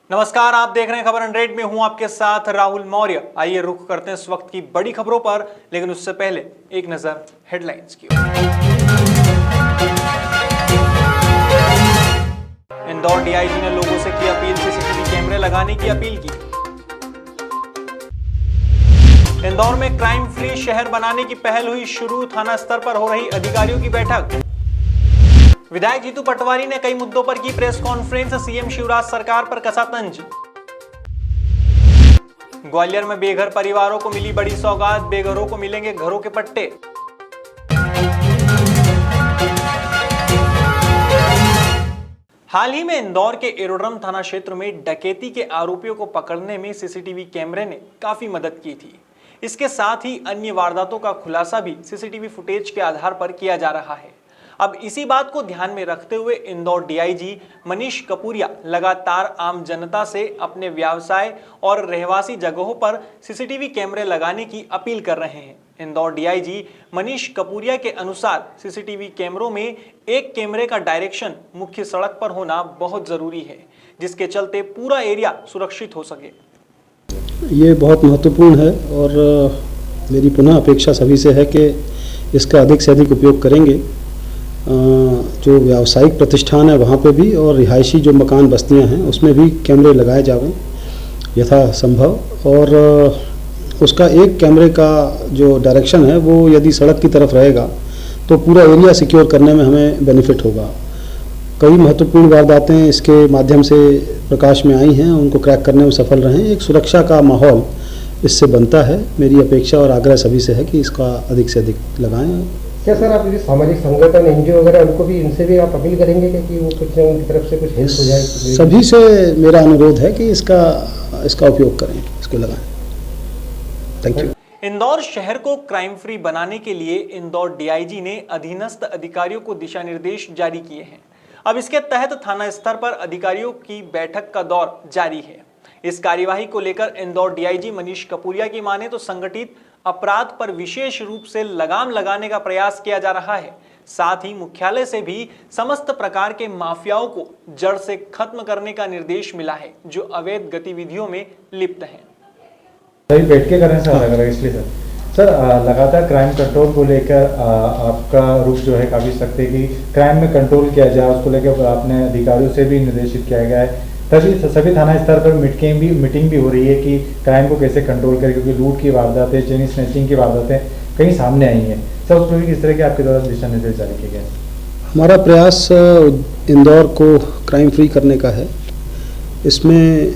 नमस्कार, आप देख रहे हैं खबर 100 में हूं आपके साथ राहुल मौर्य। आइए रुख करते हैं इस वक्त की बड़ी खबरों पर, लेकिन उससे पहले एक नजर हेडलाइंस की ओर। इंदौर डीआईजी ने लोगों से की अपील, सीसीटीवी कैमरे लगाने की अपील की। इंदौर में क्राइम फ्री शहर बनाने की पहल हुई शुरू, थाना स्तर पर हो रही अधिकारियों की बैठक। विधायक जीतू पटवारी ने कई मुद्दों पर की प्रेस कॉन्फ्रेंस, सीएम शिवराज सरकार पर कसा तंज। ग्वालियर में बेघर परिवारों को मिली बड़ी सौगात, बेघरों को मिलेंगे घरों के पट्टे। हाल ही में इंदौर के एरोड्रम थाना क्षेत्र में डकैती के आरोपियों को पकड़ने में सीसीटीवी कैमरे ने काफी मदद की थी। इसके साथ ही अन्य वारदातों का खुलासा भी सीसीटीवी फुटेज के आधार पर किया जा रहा है। अब इसी बात को ध्यान में रखते हुए इंदौर डीआईजी मनीष कपूरिया लगातार आम जनता से अपने व्यवसाय और रहवासी जगहों पर सीसीटीवी कैमरे लगाने की अपील कर रहे हैं। इंदौर डीआईजी मनीष कपूरिया के अनुसार सीसीटीवी कैमरों में एक कैमरे का डायरेक्शन मुख्य सड़क पर होना बहुत जरूरी है, जिसके चलते पूरा एरिया सुरक्षित हो सके। ये बहुत महत्वपूर्ण है और मेरी पुनः अपेक्षा सभी से है कि इसका अधिक से अधिक उपयोग करेंगे। जो व्यावसायिक प्रतिष्ठान है वहाँ पे भी और रिहायशी जो मकान बस्तियाँ हैं उसमें भी कैमरे लगाए जावें यथा संभव। और उसका एक कैमरे का जो डायरेक्शन है वो यदि सड़क की तरफ रहेगा तो पूरा एरिया सिक्योर करने में हमें बेनिफिट होगा। कई महत्वपूर्ण वारदातें इसके माध्यम से प्रकाश में आई हैं, उनको क्रैक करने में सफल रहे हैं। एक सुरक्षा का माहौल इससे बनता है। मेरी अपेक्षा और आग्रह सभी से है कि इसका अधिक से अधिक लगाएं। क्या सर आप ये सामाजिक संगठन एनजीओ वगैरह उनको भी, इनसे भी आप अपील करेंगे कि वो कुछ उनकी तरफ से कुछ हेल्प हो जाए? सभी से मेरा अनुरोध है कि इसका उपयोग करें, इसको लगाएं। Thank you. इंदौर शहर को क्राइम फ्री बनाने के लिए इंदौर डीआईजी ने अधीनस्थ अधिकारियों को दिशा निर्देश जारी किए हैं। अब इसके तहत थाना स्तर पर अधिकारियों की बैठक का दौर जारी है। इस कार्यवाही को लेकर इंदौर डीआईजी मनीष कपूरिया की माने तो संगठित अपराध पर विशेष रूप से लगाम लगाने का प्रयास किया जा रहा है। साथ ही मुख्यालय से भी समस्त प्रकार के माफियाओं को जड़ से खत्म करने का निर्देश मिला है जो अवैध गतिविधियों में लिप्त हैं। सही बैठ के करें सर, अलग अलग इसलिए सर लगातार क्राइम कंट्रोल को लेकर आपका रुख जो है काफी सख्त है कि क्राइम में कंट्रोल किया जाए, उसको लेकर आपने अधिकारियों से भी निर्देशित किया गया है। तभी सभी थाना स्तर पर मीटिंग भी हो रही है कि क्राइम को कैसे कंट्रोल करें, क्योंकि लूट की वारदातें, चेन स्नैचिंग की वारदातें कहीं सामने आई हैं। सर उसमें भी किस तरह के आपके द्वारा दिशा निर्देश जारी किए गए? हमारा प्रयास इंदौर को क्राइम फ्री करने का है। इसमें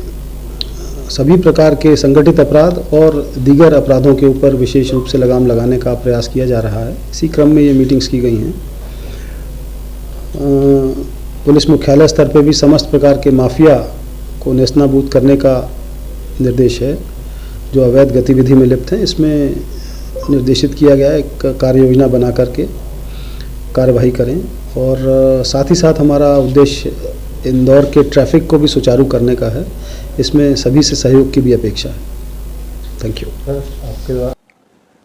सभी प्रकार के संगठित अपराध और दीगर अपराधों के ऊपर विशेष रूप से लगाम लगाने का प्रयास किया जा रहा है। इसी क्रम में ये मीटिंग्स की गई हैं। पुलिस मुख्यालय स्तर पे भी समस्त प्रकार के माफिया को नेस्तनाबूद करने का निर्देश है जो अवैध गतिविधि में लिप्त हैं। इसमें निर्देशित किया गया है एक कार्य योजना बना करके कार्यवाही करें। और साथ ही साथ हमारा उद्देश्य इंदौर के ट्रैफिक को भी सुचारू करने का है। इसमें सभी से सहयोग की भी अपेक्षा है। Thank you.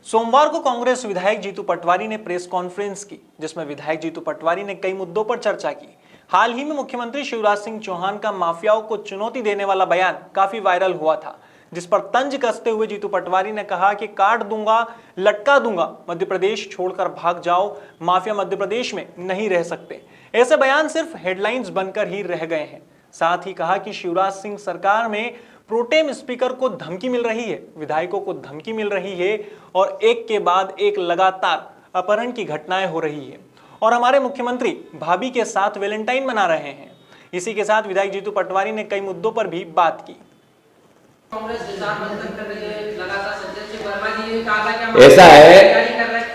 सोमवार को कांग्रेस विधायक जीतू पटवारी ने प्रेस कॉन्फ्रेंस की, जिसमें विधायक जीतू पटवारी ने कई मुद्दों पर चर्चा की। हाल ही में मुख्यमंत्री शिवराज सिंह चौहान का माफियाओं को चुनौती देने वाला बयान काफी वायरल हुआ था, जिस पर तंज कसते हुए जीतू पटवारी ने कहा कि काट दूंगा, लटका दूंगा, मध्य प्रदेश छोड़कर भाग जाओ, माफिया मध्य प्रदेश में नहीं रह सकते। ऐसे बयान सिर्फ हेडलाइंस बनकर ही रह गए हैं। साथ ही कहा कि शिवराज सिंह सरकार में प्रोटेम स्पीकर को धमकी मिल रही है, विधायकों को धमकी मिल रही है और एक के बाद एक लगातार अपहरण की घटनाएं हो रही है और हमारे मुख्यमंत्री भाभी के साथ वैलेंटाइन मना रहे हैं। इसी के साथ विधायक जीतू पटवारी ने कई मुद्दों पर भी बात की। ऐसा है,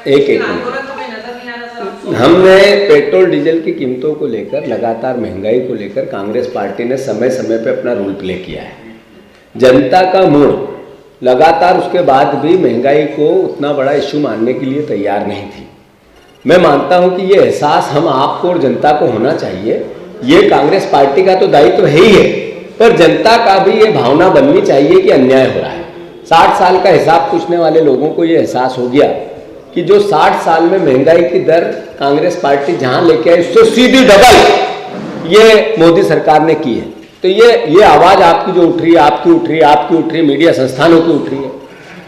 एक हमने पेट्रोल डीजल की कीमतों को लेकर, लगातार महंगाई को लेकर कांग्रेस पार्टी ने समय समय पे अपना रोल प्ले किया है। जनता का मूड लगातार उसके बाद भी महंगाई को उतना बड़ा इश्यू मानने के लिए तैयार नहीं थी। मैं मानता हूं कि ये एहसास हम आपको और जनता को होना चाहिए। ये कांग्रेस पार्टी का तो दायित्व है ही है, पर जनता का भी ये भावना बननी चाहिए कि अन्याय हो रहा है। 60 साल का हिसाब पूछने वाले लोगों को ये एहसास हो गया कि जो 60 साल में महंगाई की दर कांग्रेस पार्टी जहां लेके आई उससे सीधी डबल ये मोदी सरकार ने की है। तो ये आवाज आपकी जो उठ रही है, आपकी उठ रही है, आपकी उठ रही है, मीडिया संस्थानों की उठ रही है,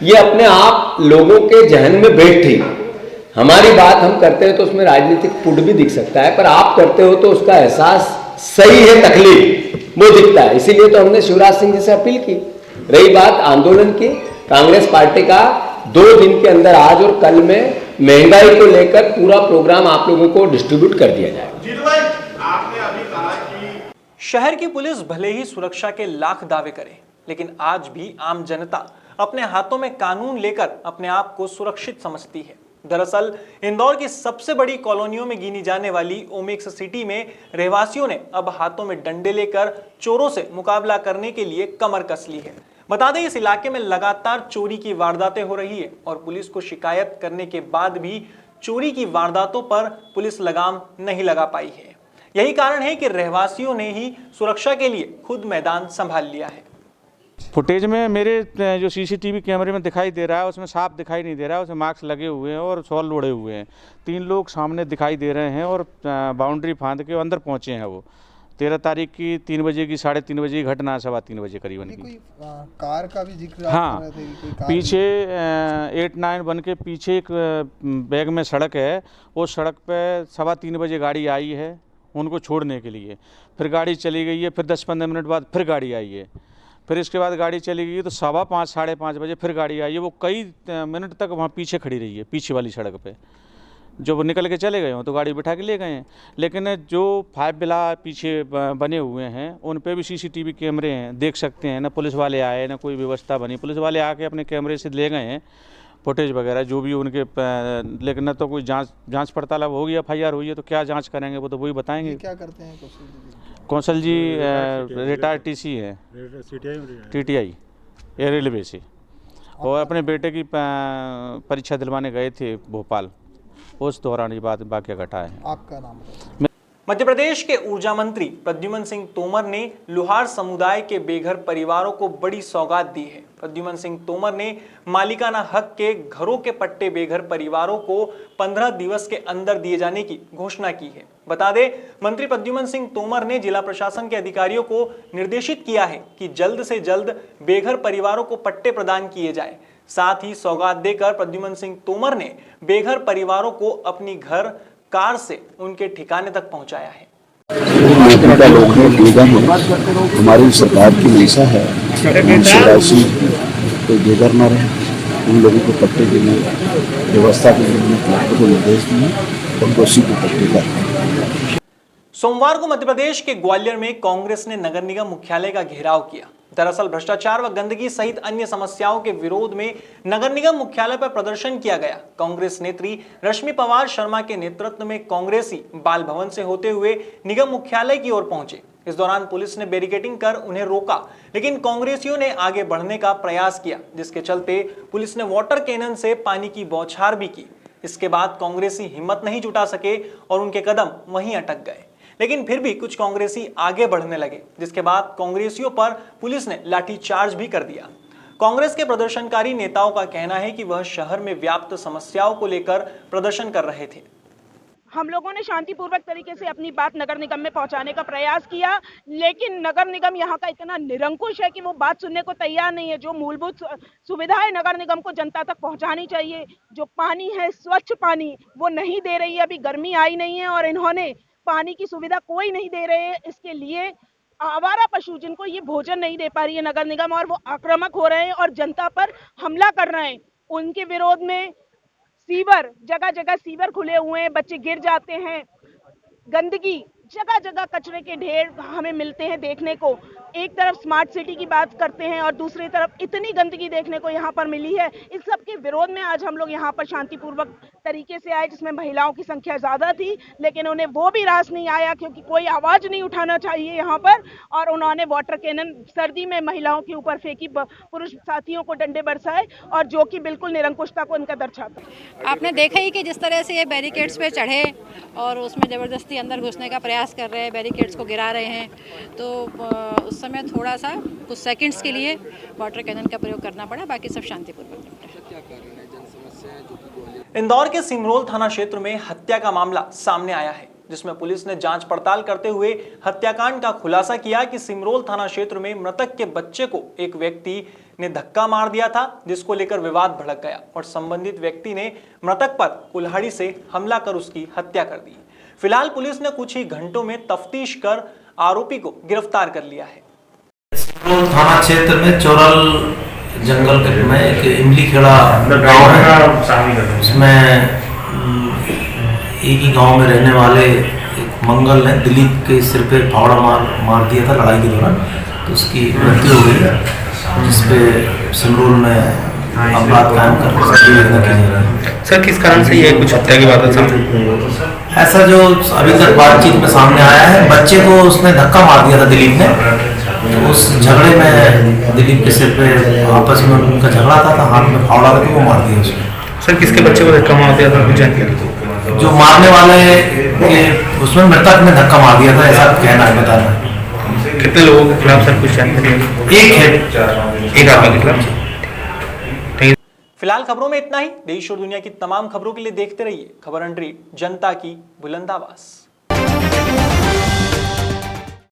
ये अपने आप लोगों के जहन में बैठी। हमारी बात हम करते हैं तो उसमें राजनीतिक पुट भी दिख सकता है, पर आप करते हो तो उसका एहसास सही है, तकलीफ वो दिखता है। इसीलिए तो हमने शिवराज सिंह जी से अपील की। रही बात आंदोलन की, कांग्रेस पार्टी का 2 दिन के अंदर आज और कल में महंगाई को लेकर पूरा प्रोग्राम आप लोगों को डिस्ट्रीब्यूट कर दिया जाएगा। शहर की पुलिस भले ही सुरक्षा के लाख दावे करे, लेकिन आज भी आम जनता अपने हाथों में कानून लेकर अपने आप को सुरक्षित समझती है। दरअसल इंदौर की सबसे बड़ी कॉलोनियों में गिनी जाने वाली ओमेक्स सिटी में रहवासियों ने अब हाथों में डंडे लेकर चोरों से मुकाबला करने के लिए कमर कस ली है। बता दें, इस इलाके में लगातार चोरी की वारदातें हो रही है और पुलिस को शिकायत करने के बाद भी चोरी की वारदातों पर पुलिस लगाम नहीं लगा पाई है। यही कारण है कि रहवासियों ने ही सुरक्षा के लिए खुद मैदान संभाल लिया है। फुटेज में मेरे जो सीसीटीवी कैमरे में दिखाई दे रहा है उसमें साफ दिखाई नहीं दे रहा है, उसमें मास्क लगे हुए हैं और शॉल ओढ़े हुए हैं। 3 लोग सामने दिखाई दे रहे हैं और बाउंड्री फांद के अंदर पहुंचे हैं। वो 13 तारीख की 3 बजे की 3:30 बजे की घटना, 3:15 बजे करीबन की। कोई कार का भी जिक्र हाँ, कर रहे थे कि कोई कार पीछे 891 के पीछे एक बैग में सड़क है, उस सड़क पे 3:15 बजे गाड़ी आई है उनको छोड़ने के लिए। फिर गाड़ी चली गई है, फिर 10-15 मिनट बाद फिर गाड़ी आई है, फिर इसके बाद गाड़ी चली गई तो 5:15 साढ़े 5 बजे फिर गाड़ी आई है। वो कई मिनट तक वहाँ पीछे खड़ी रही है, पीछे वाली सड़क पे। जो वो निकल के चले गए हों तो गाड़ी बिठा के ले गए हैं। लेकिन जो 5 विला पीछे बने हुए हैं उन पे भी सीसीटीवी कैमरे हैं, देख सकते हैं। ना पुलिस वाले आए, ना कोई व्यवस्था बनी। पुलिस वाले आके अपने कैमरे से ले गए हैं फुटेज वगैरह जो भी उनके, लेकिन न तो कोई जांच पड़ताल अब होगी, FIR हुई है तो क्या जांच करेंगे वो तो वही बताएंगे। क्या करते हैं कौशल जी रिटायर्ड TC है, TTI एयर रेलवे से, और अपने बेटे की परीक्षा दिलवाने गए थे भोपाल, उस दौरान ये वाकया घटा है। आपका नाम? मध्य प्रदेश के ऊर्जा मंत्री प्रद्युमन सिंह तोमर ने लुहार समुदाय के बेघर परिवारों को बड़ी सौगात दी है। प्रद्युमन सिंह तोमर ने मालिकाना हक के घरों के पट्टे बेघर परिवारों को 15 दिवस के अंदर दिए जाने की घोषणा की है। बता दें, मंत्री प्रद्युमन सिंह तोमर ने जिला प्रशासन के अधिकारियों को निर्देशित किया है कि जल्द से जल्द बेघर परिवारों को पट्टे प्रदान किए जाए। साथ ही सौगात देकर प्रद्युमन सिंह तोमर ने बेघर परिवारों को अपनी घर कार से उनके ठिकाने तक पहुंचाया है। हमारी सरकार की मंशा है राशि कोई बेघर न रहे, उन लोगों को पट्टे के लिए व्यवस्था के लिए कलेक्टर को निर्देश दिए, उनको उसी को पट्टे कर। सोमवार को मध्य प्रदेश के ग्वालियर में कांग्रेस ने नगर निगम मुख्यालय का घेराव किया। दरअसल भ्रष्टाचार व गंदगी सहित अन्य समस्याओं के विरोध में नगर निगम मुख्यालय पर प्रदर्शन किया गया। कांग्रेस नेत्री रश्मि पवार शर्मा के नेतृत्व में कांग्रेसी बाल भवन से होते हुए निगम मुख्यालय की ओर पहुंचे। इस दौरान पुलिस ने बैरिकेडिंग कर उन्हें रोका, लेकिन कांग्रेसियों ने आगे बढ़ने का प्रयास किया, जिसके चलते पुलिस ने वाटर कैनन से पानी की बौछार भी की। इसके बाद कांग्रेसी हिम्मत नहीं जुटा सके और उनके कदम वहीं अटक गए। लेकिन फिर भी कुछ कांग्रेसी आगे बढ़ने लगे, जिसके बाद कांग्रेसियों पर पुलिस ने लाठीचार्ज भी कर दिया। कांग्रेस के प्रदर्शनकारी नेताओं का कहना है कि वह शहर में व्याप्त समस्याओं को लेकर प्रदर्शन कर रहे थे। हम लोगों ने शांतिपूर्वक तरीके से अपनी बात नगर निगम में पहुंचाने का प्रयास किया, लेकिन नगर निगम यहाँ का इतना निरंकुश है कि वो बात सुनने को तैयार नहीं है। जो मूलभूत सुविधाएं नगर निगम को जनता तक पहुंचानी चाहिए, जो पानी है, स्वच्छ पानी, वो नहीं दे रही है। अभी गर्मी आई नहीं है और इन्होंने पानी की सुविधा कोई नहीं दे रहे हैं। इसके लिए आवारा पशु जिनको ये भोजन नहीं दे पा रही है नगर निगम, और वो आक्रामक हो रहे हैं और जनता पर हमला कर रहे हैं। उनके विरोध में सीवर, जगह जगह सीवर खुले हुए हैं, बच्चे गिर जाते हैं, गंदगी, जगह जगह कचरे के ढेर हमें मिलते हैं देखने को। एक तरफ स्मार्ट सिटी की बात करते हैं और दूसरी तरफ इतनी गंदगी देखने को यहाँ पर मिली है। इस सब के विरोध में आज हम लोग यहाँ पर शांतिपूर्वक तरीके से आए, जिसमें महिलाओं की संख्या ज़्यादा थी, लेकिन उन्हें वो भी रास नहीं आया क्योंकि कोई आवाज़ नहीं उठाना चाहिए यहाँ पर, और उन्होंने वाटर कैनन सर्दी में महिलाओं के ऊपर फेंकी, पुरुष साथियों को डंडे बरसाए, और जो कि बिल्कुल निरंकुशता को इनका दर्शाता है। आपने देखा ही कि जिस तरह से ये बैरिकेड्स पे चढ़े और उसमें ज़बरदस्ती अंदर घुसने का प्रयास कर रहे हैं, बैरिकेड्स को गिरा रहे हैं, तो उस समय थोड़ा सा कुछ सेकंड्स के लिए वाटर कैनन का प्रयोग करना पड़ा, बाकी सब शांतिपूर्वक निपटा। इंदौर के सिमरोल थाना क्षेत्र में हत्या का मामला सामने आया है। जिसमें पुलिस ने जांच पड़ताल करते हुए हत्याकांड का खुलासा किया कि सिमरोल थाना क्षेत्र में मृतक के बच्चे को एक व्यक्ति ने धक्का मार दिया था, जिसको लेकर विवाद भड़क गया और संबंधित व्यक्ति ने मृतक पर कुल्हाड़ी से हमला कर उसकी हत्या कर दी। फिलहाल पुलिस ने कुछ ही घंटों में तफ्तीश कर आरोपी को गिरफ्तार कर लिया है। थाना क्षेत्र में चोरल जंगल में एक इमली खेड़ा गाँव है, उसमें एक ही गांव में रहने वाले एक मंगल ने दिलीप के सिर पे फावड़ा मार दिया था लड़ाई के दौरान, तो उसकी मृत्यु हो गई, जिसपे सिमरोल में अपराध कायम कर। सर किस कारण से ये कुछ हत्या की बात है? ऐसा जो अभी तक बातचीत में सामने आया है, बच्चे को उसने धक्का मार दिया था दिलीप ने, तो उस झगड़े में दिलीप के सिर पे आपस में उनका झगड़ा था, हाथ में फावड़ा था, तो वो मार दिया उसने। सर किसके बच्चे को धक्का मार दिया था? कुछ जानकारी? जो मारने वाले के उसमें मृतक ने धक्का मार दिया था, ऐसा कहना है, बता रहा है। कितने लोगों के खिलाफ सर कुछ जानकारी? एक है, एक आदमी के खिलाफ। फिलहाल खबरों में इतना ही। देश और दुनिया की तमाम खबरों के लिए देखते रहिए खबर अनड्रीड, जनता की बुलंद आवाज।